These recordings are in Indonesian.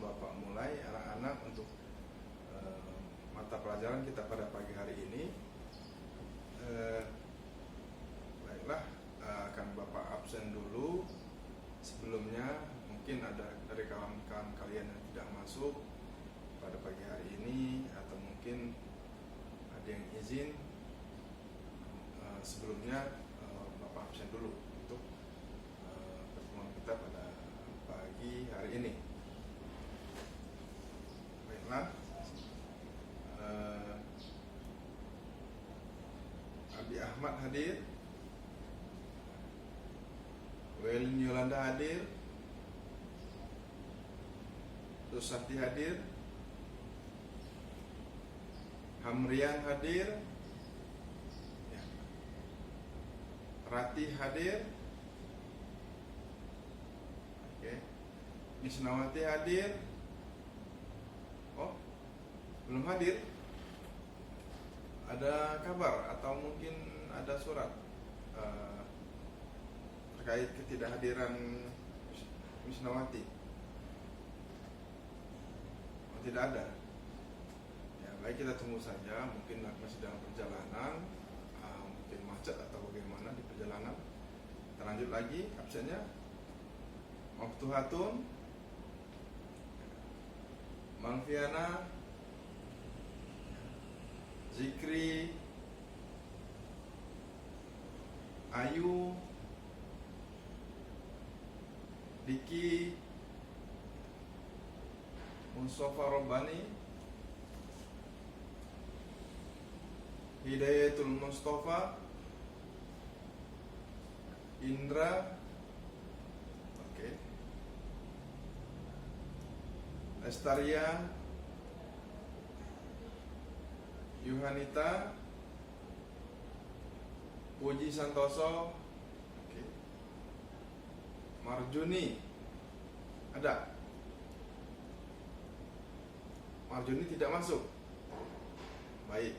Bapak mulai anak-anak untuk mata pelajaran kita pada pagi hari ini. Baiklah, akan Bapak absen dulu. Sebelumnya mungkin ada dari kawan-kawan kalian yang tidak masuk pada pagi hari ini, atau mungkin ada yang izin. Sebelumnya Bapak absen dulu untuk pertemuan kita pada pagi hari ini. Baiklah, Abi Ahmad hadir, Welin Yolanda hadir, Rusati hadir, Hamrian hadir, Rati hadir, Misnawati hadir. Oh, belum hadir. Ada kabar atau mungkin ada surat terkait ketidakhadiran Misnawati? Oh, tidak ada. Ya, baik, kita tunggu saja. Mungkin masih dalam perjalanan, mungkin macet atau bagaimana di perjalanan. Kita lanjut lagi absennya. Maftuhatun, Mangfiana, Zikri, Ayu, Diki, Mustafa Robbani, Hidayatul Mustafa, Indra, Lestaria, Yuhanita, Puji Santoso, Marjuni. Ada? Marjuni tidak masuk. Baik.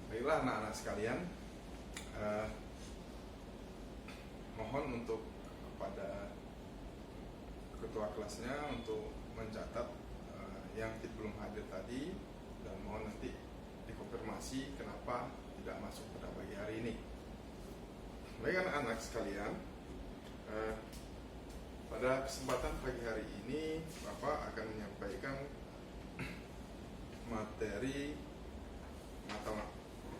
Baiklah anak-anak sekalian, mohon untuk kepada ketua kelasnya untuk mencatat yang belum hadir tadi, dan mohon nanti dikonfirmasi kenapa tidak masuk pada pagi hari ini. Baik anak-anak sekalian, pada kesempatan pagi hari ini Bapak akan menyampaikan materi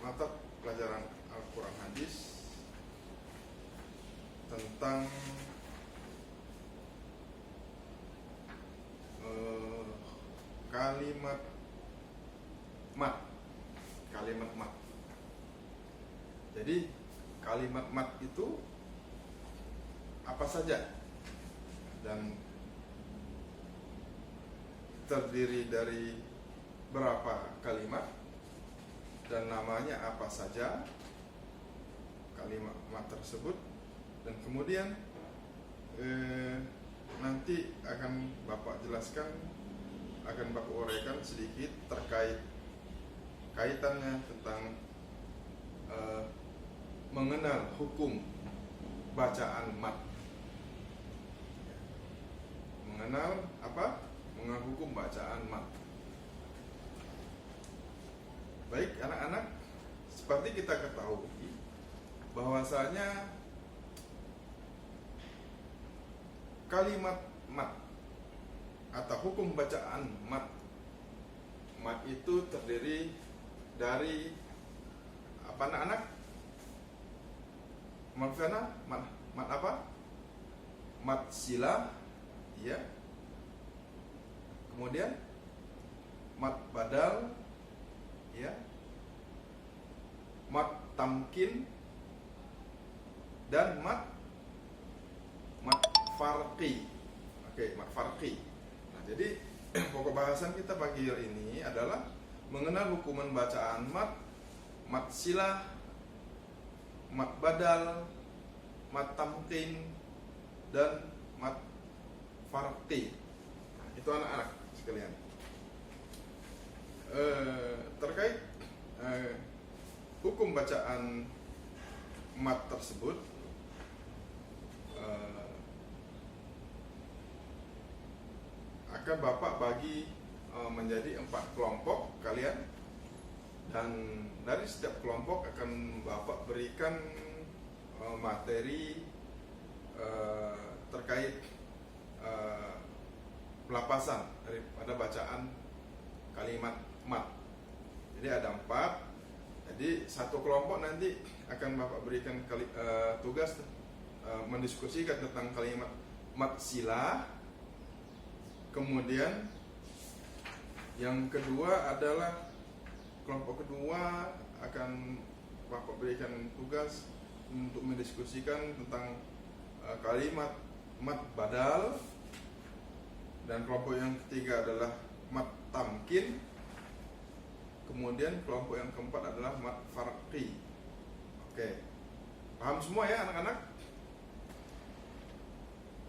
mata pelajaran Al-Quran Hadis tentang kalimat mat. Jadi kalimat mat itu apa saja dan terdiri dari berapa kalimat dan namanya apa saja kalimat mat tersebut, dan kemudian nanti akan Bapak jelaskan, akan Bapak uraikan sedikit terkait kaitannya tentang mengenal hukum bacaan mat. Mengenal apa? Mengenal hukum bacaan mat. Baik anak-anak, seperti kita ketahui bahwasanya kalimat mat atau hukum bacaan mat itu terdiri dari apa anak-anak? Mat apa? Mat silah, ya. Kemudian mat badal, ya. Mat tamkin dan mat farqi. Oke, mat farqi. Nah, jadi pokok bahasan kita pagi ini adalah mengenal hukuman bacaan mat silah, mat badal, mat tamkin, dan mat farqi. Nah, itu anak-anak sekalian. Terkait hukum bacaan mat tersebut, akan Bapak bagi menjadi 4 kelompok kalian, dan dari setiap kelompok akan Bapak berikan materi terkait pelapasan daripada bacaan kalimat mat. Jadi ada 4. Jadi satu kelompok nanti akan Bapak berikan tugas mendiskusikan tentang kalimat mat sila. Kemudian yang kedua adalah kelompok kedua akan Bapak berikan tugas untuk mendiskusikan tentang kalimat mat badal. Dan kelompok yang ketiga adalah mat tamkin. Kemudian kelompok yang keempat adalah mat farqi. Oke, paham semua ya anak-anak?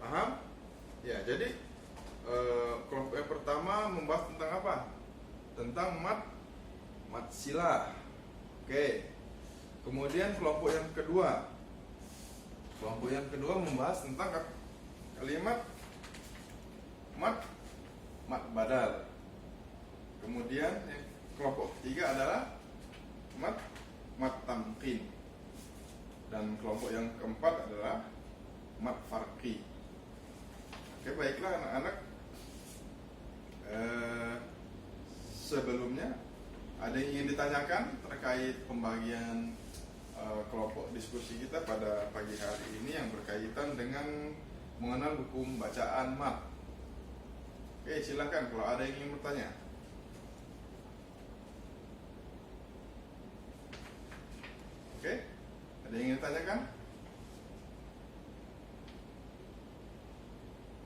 Paham? Ya, jadi kelompok yang pertama membahas tentang apa? Tentang mat sila. Oke. Kemudian kelompok yang kedua membahas tentang kalimat mat badal. Kemudian kelompok ketiga adalah mat tamkin. Dan kelompok yang keempat adalah mat farqi. Oke, baiklah anak-anak. Sebelumnya ada yang ingin ditanyakan terkait pembagian kelompok diskusi kita pada pagi hari ini yang berkaitan dengan mengenal hukum bacaan mat. Oke, silakan kalau ada yang ingin bertanya. Oke, ada yang ingin ditanyakan?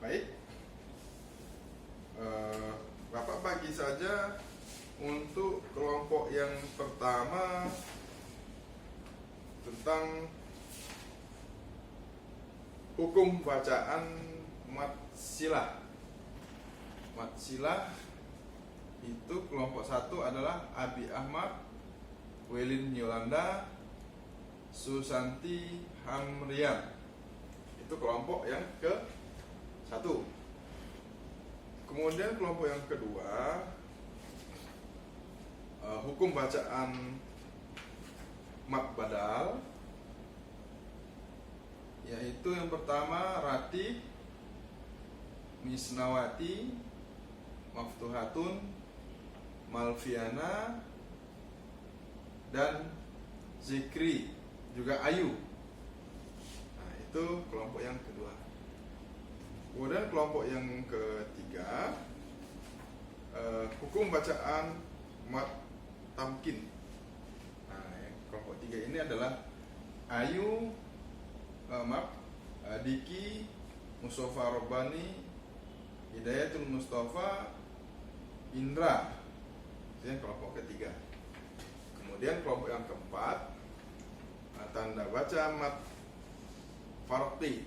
Baik, Bapak bagi saja untuk kelompok yang pertama tentang hukum bacaan mat sila. Mat sila itu kelompok 1 adalah Abi Ahmad, Welin Yolanda, Susanti Hamrian. Itu kelompok yang ke-1. Kemudian kelompok yang kedua, hukum bacaan mat badal, yaitu yang pertama Ratih, Misnawati, Maftuhatun, Malviana, dan Zikri, juga Ayu. Nah, itu kelompok yang kedua. Kemudian kelompok yang ketiga, hukum bacaan mat tamkin. Nah, kelompok 3 ini adalah Ayu, Diki, Mustafa Robbani, Hidayatul Mustafa, Indra. Itu yang kelompok ketiga. Kemudian kelompok yang keempat, tanda baca mat farqi.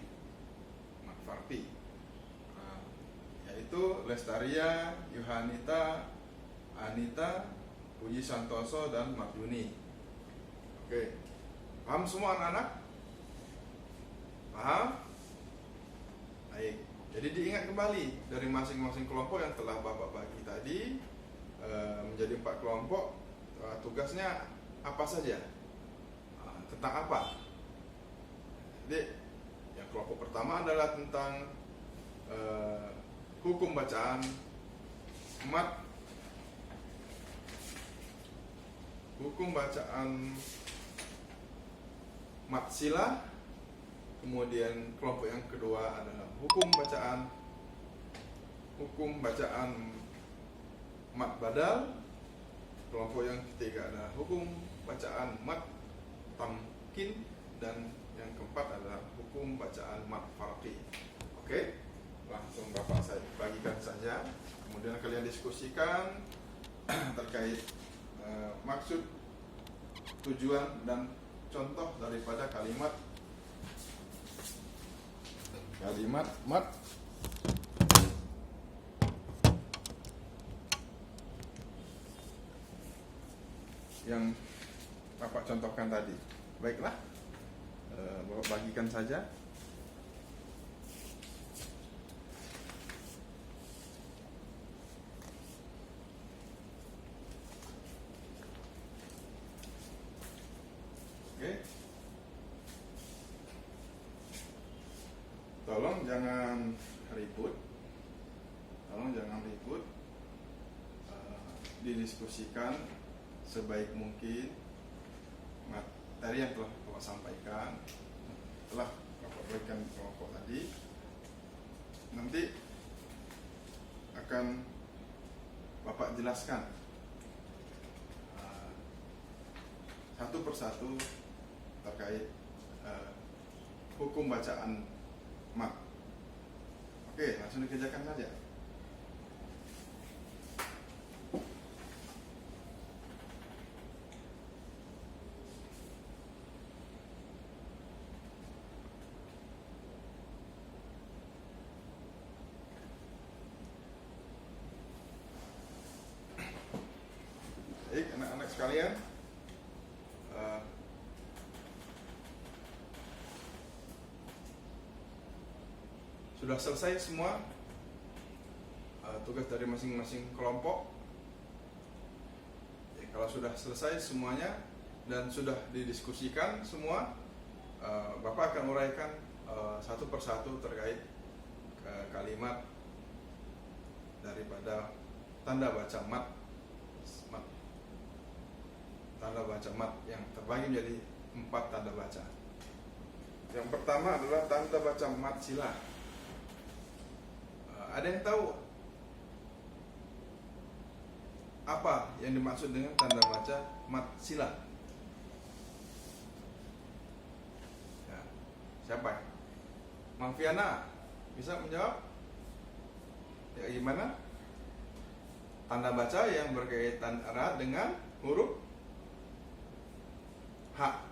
Mat farqi, yaitu Lestaria, Yohanita, Anita, Puji Santoso, dan Maryuni. Oke, paham semua anak-anak? Paham? Baik, jadi diingat kembali dari masing-masing kelompok yang telah Bapak bagi tadi menjadi 4 kelompok. Tugasnya apa saja? Tentang apa? Jadi yang kelompok pertama adalah tentang hukum bacaan mat sila. Kemudian kelompok yang kedua adalah hukum bacaan mat badal. Kelompok yang ketiga adalah hukum bacaan mat tamkin, dan yang keempat adalah hukum bacaan mat farqi. Oke, langsung Bapak saya bagikan saja. Kemudian kalian diskusikan terkait maksud, tujuan, dan contoh daripada kalimat mat yang Bapak contohkan tadi. Baiklah, Bapak bagikan saja. tolong jangan ribut, didiskusikan sebaik mungkin materi yang telah Bapak sampaikan, telah Bapak berikan kelompok tadi. Nanti akan Bapak jelaskan satu persatu terkait hukum bacaan mat. Oke, langsung dikerjakan saja. Baik, anak-anak sekalian, sudah selesai semua tugas dari masing-masing kelompok. Kalau sudah selesai semuanya dan sudah didiskusikan semua, Bapak akan uraikan satu persatu terkait kalimat daripada tanda baca mat. Tanda baca mat yang terbagi menjadi 4 tanda baca. Yang pertama adalah tanda baca mat sila. Ada yang tahu apa yang dimaksud dengan tanda baca mat sila? Ya, siapa? Malviana bisa menjawab? Ya, gimana? Tanda baca yang berkaitan erat dengan huruf hak,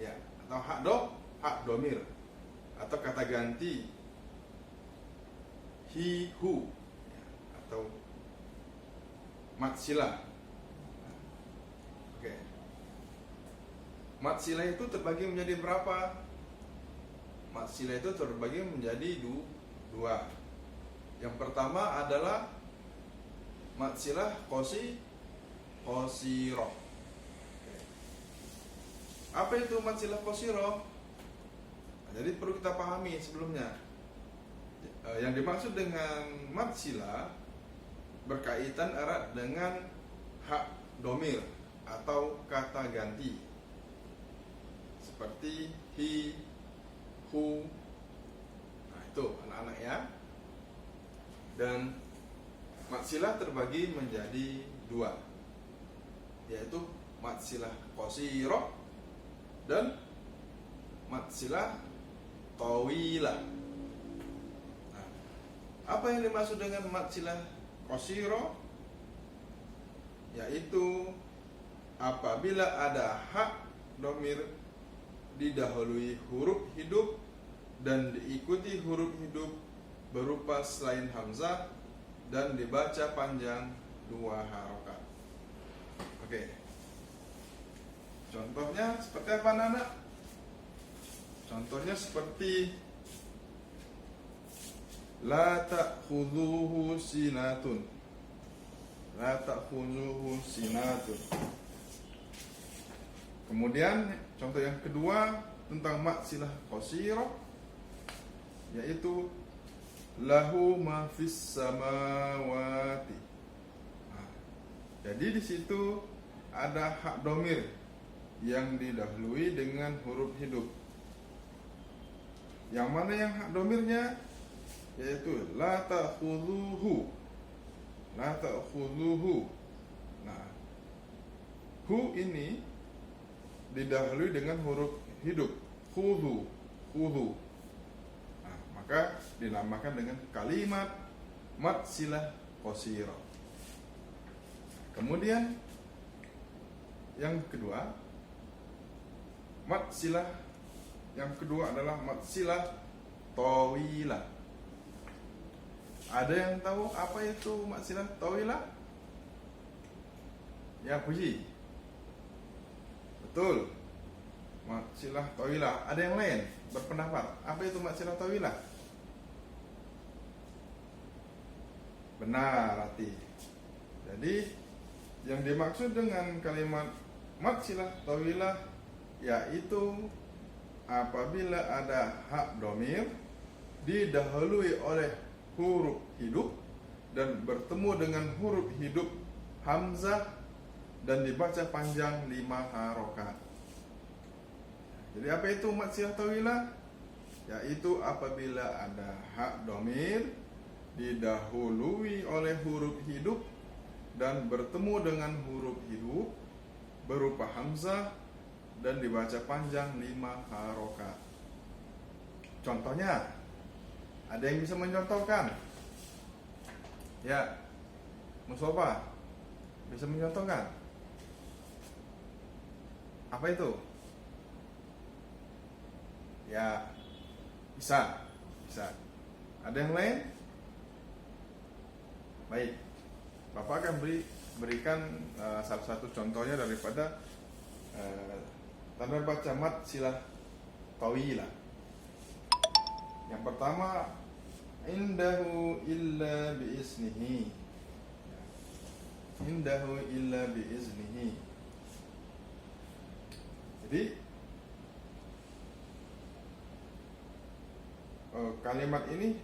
ya, atau hak domir, atau kata ganti hi, hu, ya, atau mat sila. Oke. Mat sila itu terbagi menjadi berapa? Mat sila itu terbagi menjadi dua. Yang pertama adalah mat sila qasirah. Apa itu mat sila qasirah? Jadi perlu kita pahami sebelumnya. Yang dimaksud dengan mat sila berkaitan erat dengan hak domir atau kata ganti, seperti hi, hu. Nah, itu anak-anak ya. Dan mat sila terbagi menjadi 2, yaitu mat sila qasirah dan mat sila tawilah. Nah, apa yang dimaksud dengan mat sila qasirah? Yaitu apabila ada hak domir didahului huruf hidup dan diikuti huruf hidup berupa selain hamzah dan dibaca panjang 2 harokat. Oke. Contohnya seperti apa, anak-anak? Contohnya seperti la ta'khudhuhu sinatun. La ta'khudhuhu sinatun. Kemudian contoh yang kedua tentang mat silah qasirah, yaitu lahu ma fis samawati. Nah, jadi di situ ada hak domir yang didahului dengan huruf hidup. Yang mana yang hak domirnya? Yaitu la ta'khudhuhu. La ta'khudhuhu. Nah, hu ini didahului dengan huruf hidup, khudhu. Nah, maka dinamakan dengan kalimat mat silah qasirah. Kemudian yang kedua, mat silah yang kedua adalah mat silah tawilah. Ada yang tahu apa itu mat silah tawilah? Ya, puji. Betul. Mat silah tawilah. Ada yang lain berpendapat apa itu mat silah tawilah? Benar, Rati. Jadi yang dimaksud dengan kalimat mat silah tawilah yaitu apabila ada hak domir didahului oleh huruf hidup dan bertemu dengan huruf hidup hamzah dan dibaca panjang 5 harokat. Jadi apa itu mad silah tawilah? Yaitu apabila ada hak domir didahului oleh huruf hidup dan bertemu dengan huruf hidup berupa hamzah dan dibaca panjang 5 harokat. Contohnya, ada yang bisa mencontohkan? Ya, Mustafa bisa mencontohkan? Apa itu? Ya, bisa. Ada yang lain? Baik, Bapak akan berikan salah satu contohnya daripada tanda baca mad silah tawilah. Yang pertama, indahu illa biiznihi. Indahu illa biiznihi. Jadi kalimat ini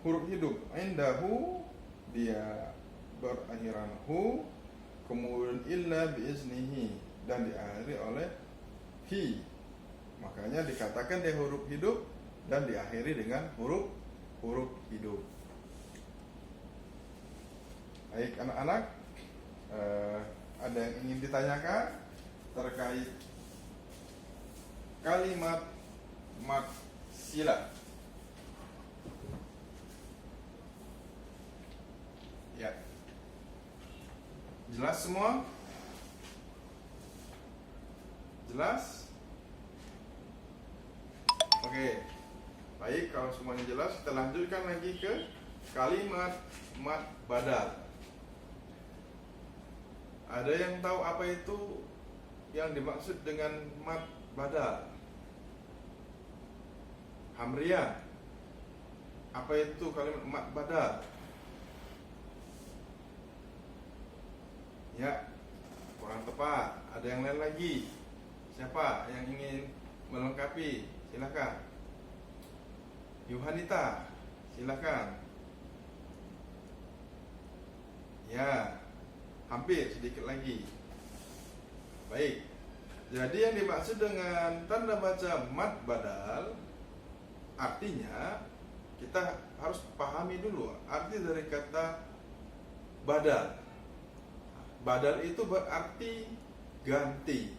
huruf hidup. Indahu, dia berakhiran hu, kemudian illa biiznihi dan diakhiri oleh hi. Makanya dikatakan dia huruf hidup dan diakhiri dengan huruf hidup. Baik anak-anak, ada yang ingin ditanyakan terkait kalimat mad silah? Ya, jelas semua? Jelas? Oke, baik, kalau semuanya jelas, kita lanjutkan lagi ke kalimat mad badal. Ada yang tahu apa itu yang dimaksud dengan mad badal? Hamrian, apa itu kalimat mad badal? Ya, kurang tepat. Ada yang lain lagi? Siapa yang ingin melengkapi? Silakan. Yohanita, silakan. Ya, hampir sedikit lagi. Baik. Jadi yang dimaksud dengan tanda baca mad badal, artinya kita harus pahami dulu arti dari kata badal. Badal itu berarti ganti.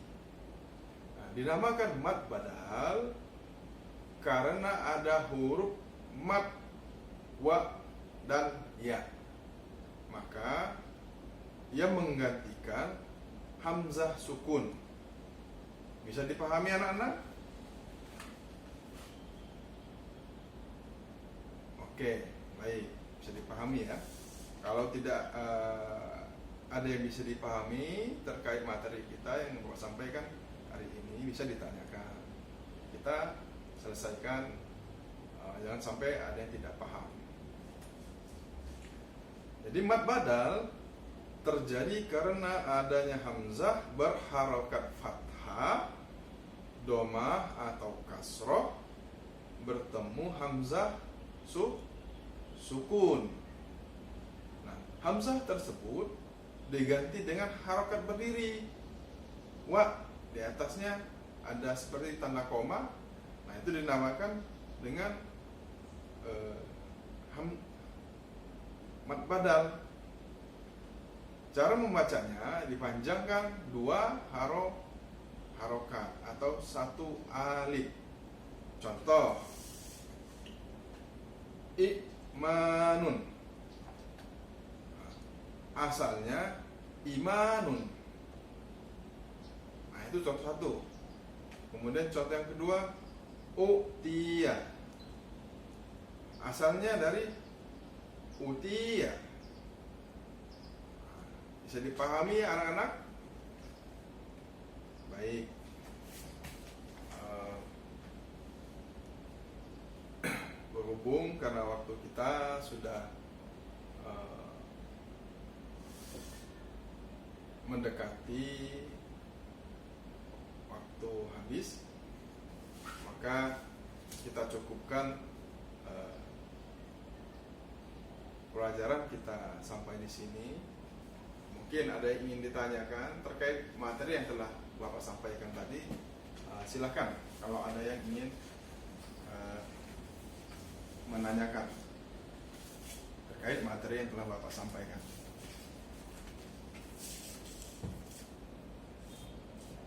Nah, dinamakan mad badal karena ada huruf mad, wa, dan ya. Maka ia menggantikan hamzah sukun. Bisa dipahami anak-anak? Oke, baik, bisa dipahami ya. Kalau tidak ada yang bisa dipahami terkait materi kita yang Bapak sampaikan hari ini, bisa ditanyakan. Kita selesaikan, jangan sampai ada yang tidak paham. Jadi mad badal terjadi karena adanya hamzah berharokat fathah, domah atau kasroh bertemu hamzah sukun. Nah, hamzah tersebut diganti dengan harokat berdiri. Wa, di atasnya ada seperti tanda koma. Nah, itu dinamakan dengan mad badal. Cara membacanya dipanjangkan 2 harokat atau 1 alif. Contoh, imanun, asalnya imanun. Nah, itu contoh 1. Kemudian contoh yang kedua, utiya, asalnya dari utiya. Bisa dipahami ya anak-anak? Baik. Berhubung karena waktu kita sudah mendekati waktu habis, maka kita cukupkan pelajaran kita sampai di sini. Mungkin ada yang ingin ditanyakan terkait materi yang telah Bapak sampaikan tadi. Silakan kalau ada yang ingin menanyakan terkait materi yang telah Bapak sampaikan.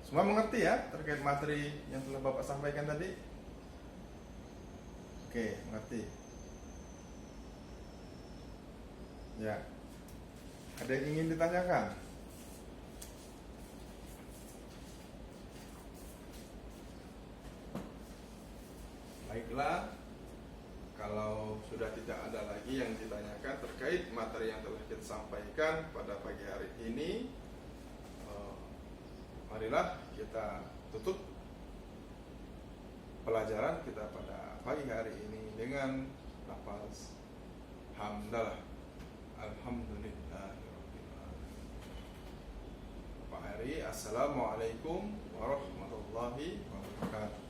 Semua mengerti ya terkait materi yang telah Bapak sampaikan tadi? Oke, mengerti. Ya. Ada yang ingin ditanyakan? Baiklah, kalau sudah tidak ada lagi yang ditanyakan terkait materi yang telah kita sampaikan pada pagi hari ini, marilah kita tutup pelajaran kita pada pagi hari ini dengan lafaz hamdalah, alhamdulillah. Pak Heri, assalamualaikum warahmatullahi wabarakatuh.